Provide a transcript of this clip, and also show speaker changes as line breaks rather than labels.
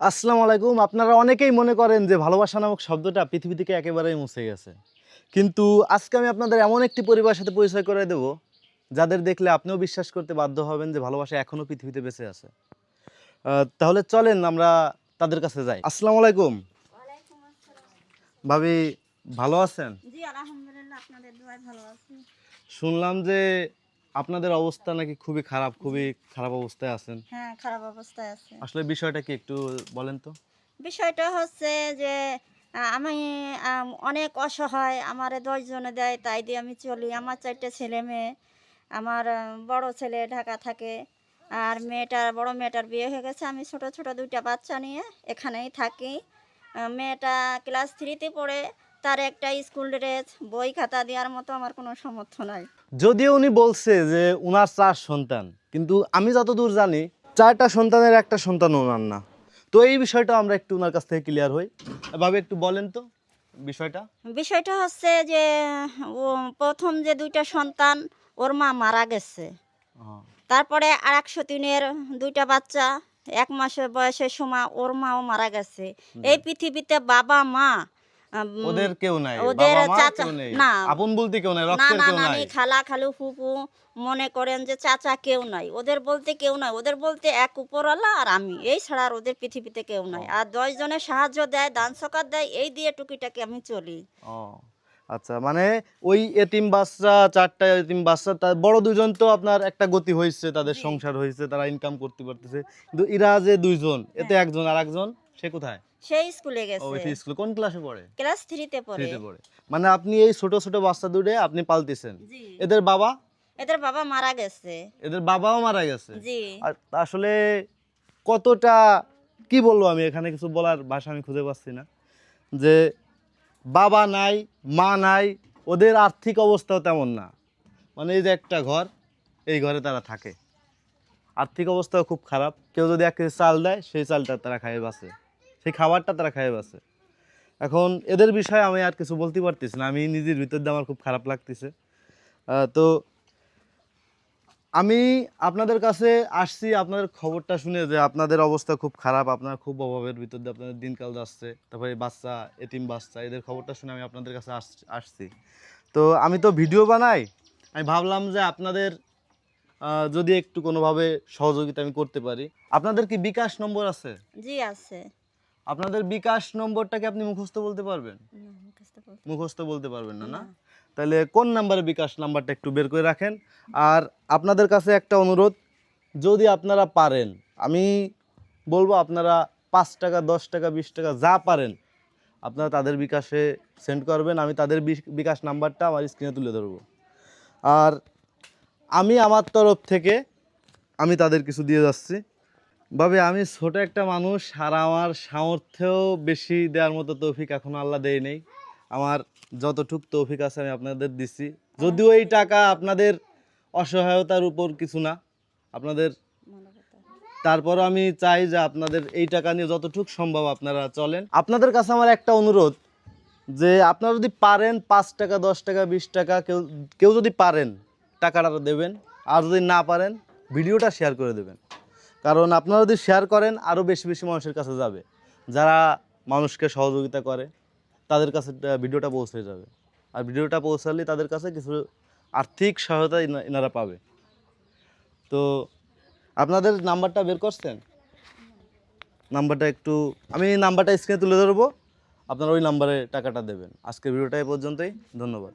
আসসালামু আলাইকুম। আপনারা অনেকেই মনে করেন যে ভালোবাসা নামক শব্দটা পৃথিবী থেকে একেবারেই মুছে গেছে। কিন্তু আজকে আমি আপনাদের এমন একটি পরিবারের সাথে পরিচয় করে দেব, যাদের দেখলে আপনিও বিশ্বাস করতে বাধ্য হবেন যে ভালোবাসা এখনো পৃথিবীতে বেঁচে আছে। তাহলে চলেন আমরা তাদের কাছে যাই। আসসালামু আলাইকুম।
ওয়ালাইকুম আসসালাম।
ভাবি, ভালো আছেন?
জি আলহামদুলিল্লাহ, আপনাদের দোয়ায় ভালো আছি।
শুনলাম যে আপনাদের অবস্থা নাকি খুবই
জি।
খারাপ অবস্থায় আছেন।
হ্যাঁ, খারাপ অবস্থায় আছে।
আসলে বিষয়টা কি একটু বলেন তো?
বিষয়টা হচ্ছে যে আমি অনেক অসহায়। আমারে ১০ জনে দেয়, তাই দিয়ে আমি চলি। আমার ৪ টা ছেলে-মেয়ে। আমার বড় ছেলে ঢাকা থাকে। আর বড় মেয়েটার বিয়ে হয়ে গেছে। আমি ছোট, ছোট ২ টা বাচ্চা নিয়ে এখানেই থাকি। মেয়েটা ক্লাস 3 তে পড়ে। তার একটা স্কুল ড্রেস, বই খাতা দেওয়ার মতো আমার কোনো সামর্থ্য নাই।
যদিও উনি বলছে যে উনার ৪ সন্তান, কিন্তু আমি যতদূর জানি ৪টা সন্তানের একটা সন্তান ওনার না। তো এই বিষয়টা আমরা একটু উনার কাছ থেকে ক্লিয়ার হই। ভাবে একটু বলেন তো বিষয়টা।
বিষয়টা হচ্ছে যে ও ১ম যে ২ টা সন্তান, ওর মা মারা গেছে।
ও,
তারপরে আরেক সতীনের ২ টা বাচ্চা ১ মাসের বয়সের সময় ওর মাও মারা গেছে।
জি।
এই পৃথিবীতে বাবা-মা, উম
ওদের কেউ নাই,
ওদের
বাবা মা
চাচা
কেউ নেই,
না,
আপন বলতে কেউ নাই,
নানা
রক্তের কেউ নাই।
নানি, খালা খালু, ফুপু, মনে করেন যে চাচা কেউ নাই। ওদের বলতে কেউ নাই। ওদের বলতে এক উপরওয়ালা আর আমি। এই ছাড়া আর ওদের পৃথিবীতে কেউ নাই।
ও,
আর ১০ জনের সাহায্য দেয়, দান সকাত দেয়, এই দিয়ে টুকিটাকি আমি চলি।
ও, আচ্ছা, মানে ওই এতিম বাচ্চা, ৪টা এতিম বাচ্চা, তার বড় দুজন তো আপনার একটা গতি হয়েছে, তাদের
জি।
সংসার হয়েছে, তারা ইনকাম করতে পারতেছে। কিন্তু এরা যে দুইজন, এতে
হ্যাঁ।
একজন আর একজন সে কোথায়?
সেই স্কুলে
ও,
গেছে।
সে স্কুলে কোন ক্লাসে পড়ে?
ক্লাস 3 তে পড়ে।
3 তে পড়ে। মানে আপনি এই ছোট, ছোট বাচ্চা দুটো আপনি পালতেছেন।
জি।
এদের বাবা?
এদের বাবা মারা গেছে।
এদের বাবাও মারা গেছে।
জি।
আর আসলে কতটা, কি বলবো, আমি এখানে কিছু বলার ভাষা আমি খুঁজে পাচ্ছি না। যে বাবা নাই, মা নাই, ওদের আর্থিক অবস্থাও তেমন না। মানে এই যে একটা ঘর, এই ঘরে তারা থাকে। আর্থিক অবস্থাও খুব খারাপ। কেউ যদি ১ কেজি চাল দেয়, সেই চালটা তারা খাইয়ে বাঁচে। সেই খাবারটা তারা খাইয়ে বাঁচে। এখন এদের বিষয়ে আমি আর কিছু বলতে পারতেছি না। আমি নিজের ভিতর দিয়ে আমার খুব খারাপ লাগতেছে। তো আমি আপনাদের কাছে আসছি আপনাদের খবরটা শুনে যে আপনাদের অবস্থা খুব খারাপ, আপনারা খুব অভাবের ভিতর দিয়ে আপনাদের দিনকাল যাচ্ছে। তারপরে বাচ্চা, এতিম বাচ্চা, এদের খবরটা শুনে আমি আপনাদের কাছে আসছি। তো আমি তো ভিডিও বানাই, আমি ভাবলাম যে আপনাদের যদি একটু কোনোভাবে সহযোগিতা আমি করতে পারি। আপনাদের কি বিকাশ নম্বর আছে?
জি আছে।
আপনাদের বিকাশ নম্বরটা কি আপনি মুখস্থ বলতে পারবেন?
না, মুখস্থ বলতে
মুখস্থ বলতে পারবেন না, না?
না।
তাহলে কোন নাম্বারে বিকাশ নাম্বারটা একটু বের করে রাখেন। আর আপনাদের কাছে একটা অনুরোধ, যদি আপনারা পারেন, আমি বলবো আপনারা ৫ টাকা, ১০ টাকা, ২০ টাকা যা পারেন আপনারা তাদের বিকাশে সেন্ড করবেন। আমি তাদের বিকাশ নাম্বারটা আমার স্ক্রিনে তুলে ধরবো। আর আমি আমার তরফ থেকে আমি তাদের কিছু দিয়ে যাচ্ছি। ভাবে আমি ছোট একটা মানুষ, আর আমার সামর্থ্যেও বেশি দেওয়ার মতো তৌফিক এখনো আল্লাহ দেয় নেই। আমার যতটুক তৌফিক আছে আমি আপনাদের দিচ্ছি। যদিও এই টাকা আপনাদের অসহায়তার উপর কিছু না আপনাদের,
মানবতা।
তারপরও আমি চাই যে আপনাদের এই টাকা নিয়ে যতটুক সম্ভব আপনারা চলেন। আপনাদের কাছে আমার একটা অনুরোধ, যে আপনারা যদি পারেন ৫ টাকা, ১০ টাকা, ২০ টাকা, কেউ কেউ যদি পারেন টাকাটা দেবেন। আর যদি না পারেন ভিডিওটা শেয়ার করে দেবেন। কারণ আপনারা যদি শেয়ার করেন আরও বেশি বেশি মানুষের কাছে যাবে। যারা মানুষকে সহযোগিতা করে তাদের কাছে ভিডিওটা পৌঁছে যাবে। আর ভিডিওটা পৌঁছালে তাদের কাছে কিছু আর্থিক সহায়তা এনারা পাবে। তো আপনাদের নাম্বারটা বের করছেন? নাম্বারটা একটু, আমি নাম্বারটা স্ক্রিনে তুলে ধরবো, আপনারা ওই নাম্বারে টাকাটা দেবেন। আজকের ভিডিওটা এই পর্যন্তই। ধন্যবাদ।